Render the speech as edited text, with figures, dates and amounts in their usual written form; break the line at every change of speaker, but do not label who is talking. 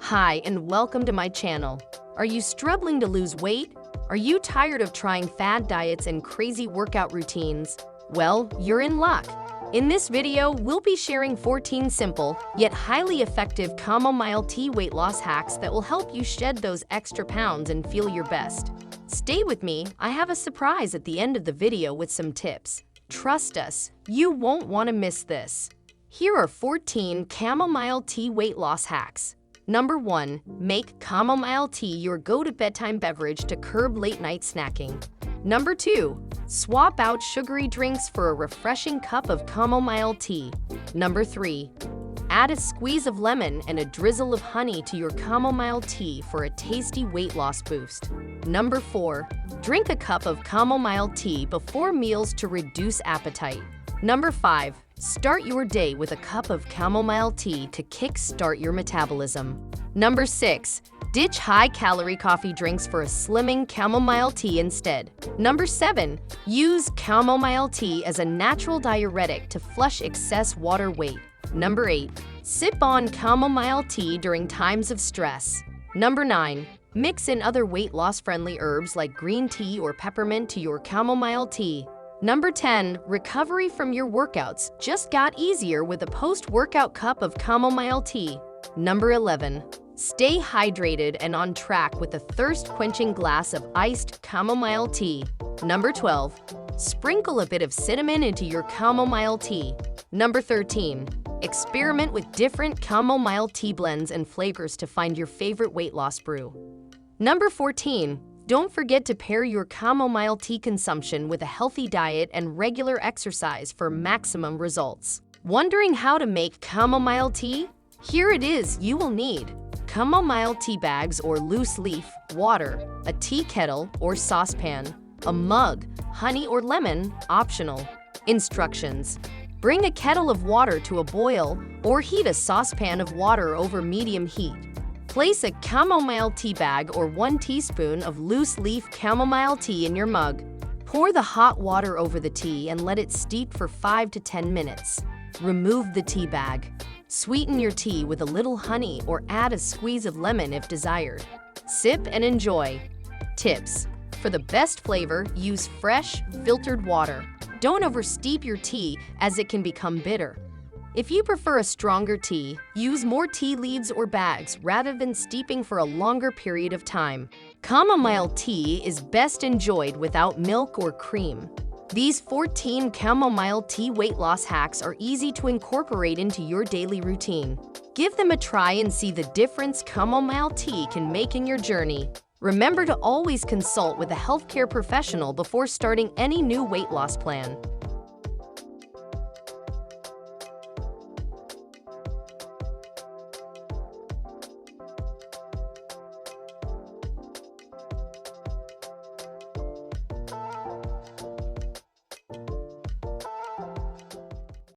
Hi and welcome to my channel. Are you struggling to lose weight? Are you tired of trying fad diets and crazy workout routines? Well, you're in luck. In this video, we'll be sharing 14 simple, yet highly effective chamomile tea weight loss hacks that will help you shed those extra pounds and feel your best. Stay with me, I have a surprise at the end of the video with some tips. Trust us, you won't want to miss this. Here are 14 chamomile tea weight loss hacks. Number 1. Make chamomile tea your go-to bedtime beverage to curb late-night snacking. Number 2. Swap out sugary drinks for a refreshing cup of chamomile tea. Number 3. Add a squeeze of lemon and a drizzle of honey to your chamomile tea for a tasty weight loss boost. Number 4. Drink a cup of chamomile tea before meals to reduce appetite. Number 5. Start your day with a cup of chamomile tea to kick-start your metabolism. Number 6. Ditch high-calorie coffee drinks for a slimming chamomile tea instead. Number 7. Use chamomile tea as a natural diuretic to flush excess water weight. Number 8. Sip on chamomile tea during times of stress. Number 9. Mix in other weight loss-friendly herbs like green tea or peppermint to your chamomile tea. Number 10. Recovery from your workouts just got easier with a post-workout cup of chamomile tea. Number 11. Stay hydrated and on track with a thirst-quenching glass of iced chamomile tea. Number 12. Sprinkle a bit of cinnamon into your chamomile tea. Number 13. Experiment with different chamomile tea blends and flavors to find your favorite weight loss brew. Number 14. Don't forget to pair your chamomile tea consumption with a healthy diet and regular exercise for maximum results. Wondering how to make chamomile tea? Here it is you will need: chamomile tea bags or loose leaf, water, a tea kettle or saucepan, a mug, honey or lemon, optional. Instructions: bring a kettle of water to a boil or heat a saucepan of water over medium heat. Place a chamomile tea bag or 1 teaspoon of loose leaf chamomile tea in your mug. Pour the hot water over the tea and let it steep for 5 to 10 minutes. Remove the tea bag. Sweeten your tea with a little honey or add a squeeze of lemon if desired. Sip and enjoy. Tips: for the best flavor, use fresh, filtered water. Don't oversteep your tea as it can become bitter. If you prefer a stronger tea, use more tea leaves or bags rather than steeping for a longer period of time. Chamomile tea is best enjoyed without milk or cream. These 14 chamomile tea weight loss hacks are easy to incorporate into your daily routine. Give them a try and see the difference chamomile tea can make in your journey. Remember to always consult with a healthcare professional before starting any new weight loss plan.